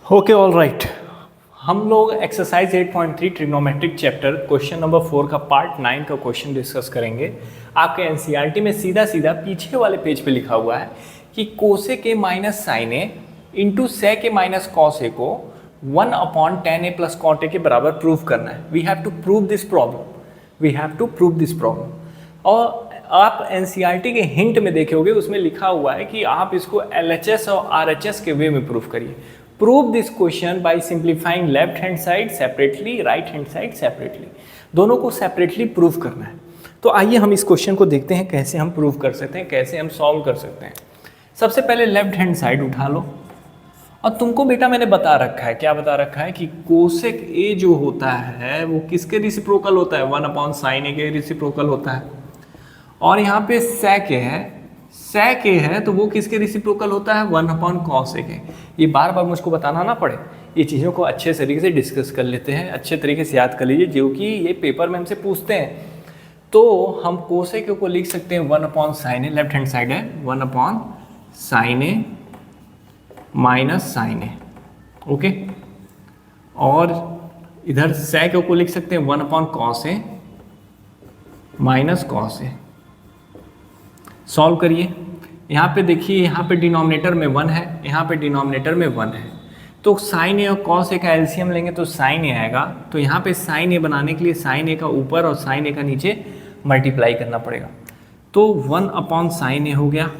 Okay all right, हम लोग exercise 8.3 trigonometric chapter question number 4 का पार्ट 9 का क्वेश्चन डिस्कस करेंगे। आपके एनसीईआरटी में सीधा सीधा पीछे वाले पेज पे लिखा हुआ है कि cosec a minus sine A into sec a minus cos a को 1/tan a प्लस कॉट ए के बराबर प्रूव करना है। We have to prove this problem. और आप एनसीईआरटी के हिंट में देखोगे उसमें लिखा हुआ है कि आप इसको एलएचएस और आरएचएस के वे में प्रूव करिए। Prove this question by simplifying left hand side separately, right hand side separately. दोनों को सेपरेटली प्रूव करना है। तो आइए हम इस क्वेश्चन को देखते हैं कैसे हम प्रूव कर सकते हैं, कैसे हम सॉल्व कर सकते हैं। सबसे पहले लेफ्ट हैंड साइड उठा लो और तुमको बेटा मैंने बता रखा है, क्या बता रखा है कि कोसेक ए जो होता है वो किसके रिसिप्रोकल होता है, 1/sin a के रिसिप्रोकल होता है। और यहाँ पे सेक ए है तो वो किसके रिसिप्रोकल होता है, 1/cos a के। ये बार बार मुझको बताना ना पड़े, ये चीज़ों को अच्छे तरीके से डिस्कस कर लेते हैं, अच्छे तरीके से याद कर लीजिए, जो कि ये पेपर में हमसे पूछते हैं। तो हम कोसेक को लिख सकते हैं 1/sin a, left hand side है 1/sin a minus sin a, okay. और इधर सेक को लिख सकते हैं 1/cos a minus cos a। Solve करिए। यहाँ पे देखिए, यहाँ पे डिनोमिनेटर में 1 है, यहाँ पे डिनोमिनेटर में 1 है, तो sin a और cos a का एलसीएम लेंगे तो sin a आएगा। तो यहाँ पे sin a बनाने के लिए sin a का ऊपर और sin a का नीचे मल्टीप्लाई करना पड़ेगा। तो 1/sin a हो गया।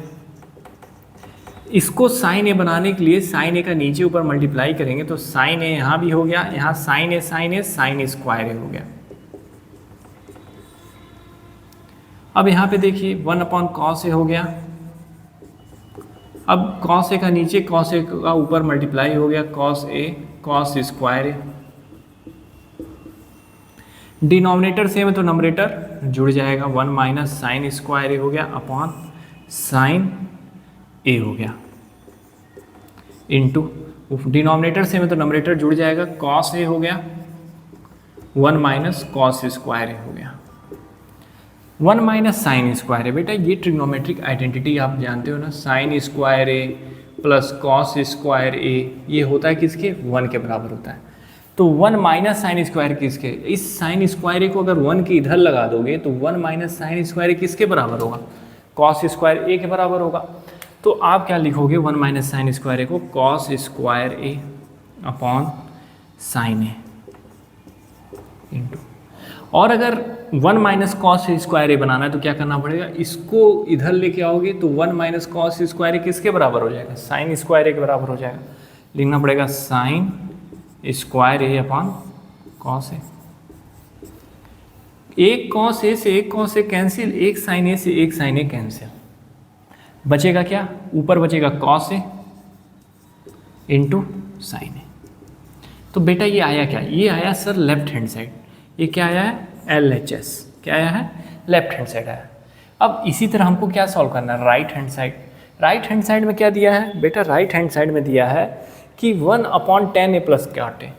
इसको sin a बनाने के लिए sin a का नीचे ऊपर मल्टीप्लाई करेंगे तो sin a यहाँ भी हो गया, यहाँ sin a sin square a हो गया। अब यहाँ पे देखिए 1/cos a हो गया। अब cos a का नीचे cos a का ऊपर मल्टीप्लाई हो गया, cos a cos square a। Denominator same है तो नंबरेटर जुड़ जाएगा, 1 - sin स्क्वायर a हो गया अपॉन sin a हो गया, इनटू डिनोमिनेटर सेम है तो नंबरेटर जुड़ जाएगा, cos a हो गया 1 - cos स्क्वायर a हो गया, 1 - sin स्क्वायर है। बेटा ये ट्रिग्नोमेट्रिक आइडेंटिटी आप जानते हो ना, sin square a plus cos square ए ये होता है किसके, 1 के बराबर होता है। तो 1 - sin स्क्वायर किसके, इस sin स्क्वायर ए को अगर 1 के इधर लगा दोगे तो 1 - sin स्क्वायर ए किसके बराबर होगा, cos स्क्वायर ए के बराबर होगा। तो आप क्या लिखोगे, 1 - sin स्क्वायर ए को cos square a upon sin A into, और अगर 1 - cos स्क्वायर ए बनाना है तो क्या करना पड़ेगा, इसको इधर लेके आओगे तो 1 - cos स्क्वायर ए किसके बराबर हो जाएगा, sin स्क्वायर ए के बराबर हो जाएगा। लिखना पड़ेगा sin square a upon cos ए। एक cos ए से एक cos ए कैंसिल, एक sin ए से एक sin ए कैंसिल, बचेगा क्या, ऊपर बचेगा cos ए इंटू sin ए। तो बेटा ये आया क्या, ये आया सर लेफ्ट हैंड साइड। ये क्या आया है, LHS। क्या आया है, लेफ्ट हैंड साइड आया। अब इसी तरह हमको क्या सॉल्व करना है, right hand side. Right hand side में क्या दिया है बेटा, राइट हैंड साइड में दिया है कि 1/tan a plus cot A.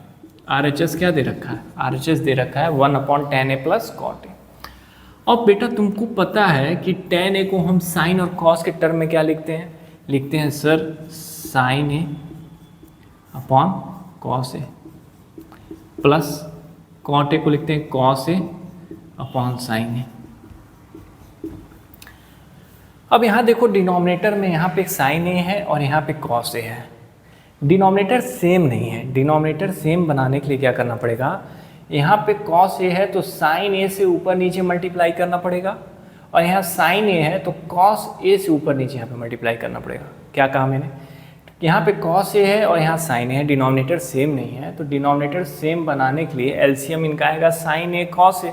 RHS क्या दे रखा है, RHS दे रखा है 1/tan a प्लस कॉट ए। अब बेटा तुमको पता है कि tan a को हम साइन और कॉस के टर्म में क्या लिखते हैं, लिखते हैं sir sine A upon cos A, plus cot A को लिखते हैं cos A upon sine A. अब यहाँ देखो डिनोमिनेटर में यहाँ पे साइन ए है और यहाँ पे कॉस ए है। डिनोमिनेटर सेम नहीं है, डिनोमिनेटर सेम बनाने के लिए क्या करना पड़ेगा, यहाँ पे कॉस ए है तो साइन ए से ऊपर नीचे मल्टीप्लाई करना पड़ेगा, और यहाँ साइन ए है तो कॉस ए से ऊपर नीचे यहाँ पे मल्टीप्लाई करना पड़ेगा। क्या कहा मैंने, यहाँ पे cos a है और यहाँ sin a है, डिनोमिनेटर सेम नहीं है, तो डिनोमिनेटर सेम बनाने के लिए एलसीएम इनका आएगा sin a cos a।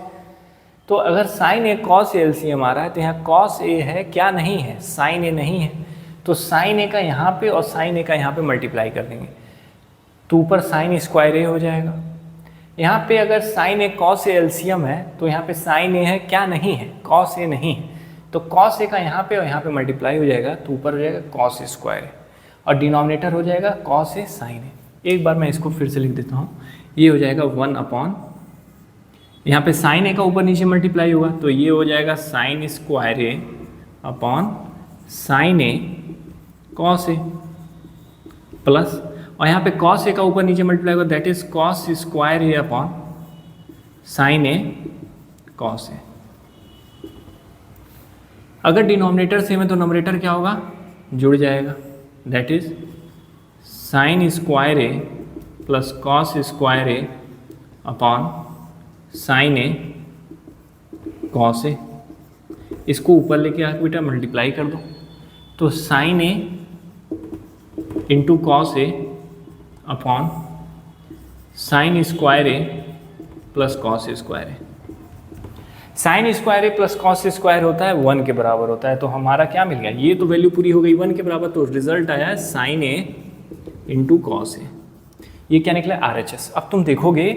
तो अगर sin a cos a LCM आ रहा है तो यहाँ cos a है, क्या नहीं है, sin a नहीं है, तो sin a का यहाँ पे और sin a का यहाँ पे मल्टीप्लाई कर देंगे तो ऊपर sin स्क्वायर a हो जाएगा। यहाँ पे अगर sin a cos a LCM है तो यहाँ पे sin a है, क्या नहीं है, cos a नहीं है, तो cos a का यहाँ पे और यहाँ पे मल्टीप्लाई हो जाएगा तो ऊपर हो जाएगा cos स्क्वायर a और डिनोमिनेटर हो जाएगा cos a sin a। एक बार मैं इसको फिर से लिख देता हूँ, ये हो जाएगा 1 अपॉन, यहाँ पे sin a का ऊपर नीचे मल्टीप्लाई होगा तो ये हो जाएगा sin square a upon sin a cos a, plus और यहाँ पे कॉस ए का ऊपर नीचे मल्टीप्लाई होगा, that is cos square a upon sine a cos a. अगर डिनोमिनेटर सेम है तो नोमिनेटर क्या होगा, जुड़ जाएगा, that is sine square a plus cos square a upon sine a cos a. इसको ऊपर लेके आके बेटा मल्टीप्लाई कर दो, तो sine A into cos A upon sine square a plus cos square a. Sine square a plus cos square होता है 1 के बराबर होता है, तो हमारा क्या मिल गया, ये तो वैल्यू पूरी हो गई 1 के बराबर, तो रिजल्ट आया है sine A into cos A. ये क्या निकला, RHS। अब तुम देखोगे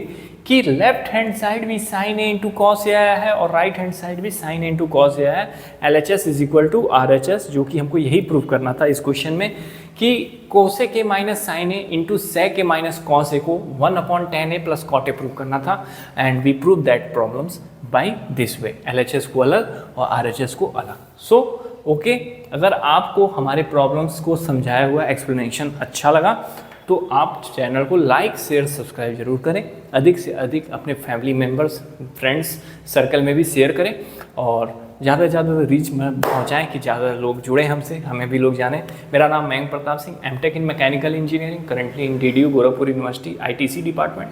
कि लेफ्ट हैंड साइड भी sine A into cos A आया है और राइट हैंड साइड भी sine A into cos A आया है। LHS is equal to RHS, जो कि हमको यही प्रूव करना था इस क्वेश्चन में कि cosec a minus sine A into sec a minus cos a को 1/tan a plus cot a prove करना था, and we prove that problems by this way, LHS को अलग और RHS को अलग। सो ओके, अगर आपको हमारे प्रॉब्लम्स को समझाया हुआ एक्सप्लेनेशन अच्छा लगा तो आप चैनल को लाइक शेयर सब्सक्राइब जरूर करें, अधिक से अधिक अपने फैमिली मेम्बर्स फ्रेंड्स सर्कल में भी शेयर करें और ज़्यादा से ज़्यादा रीच में पहुँचाएँ कि ज़्यादा लोग जुड़ें हमसे, हमें भी लोग जानें। मेरा नाम Mayank Pratap Singh, MTech in mechanical engineering, currently in DDU Gorakhpur university ITC department,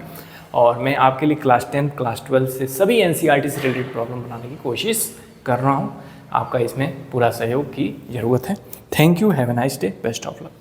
और मैं आपके लिए क्लास 10 क्लास 12 से सभी NCERT से रिलेटेड प्रॉब्लम बनाने की कोशिश कर रहा हूँ। आपका इसमें पूरा सहयोग की ज़रूरत है। Thank you, have a nice day, best of luck.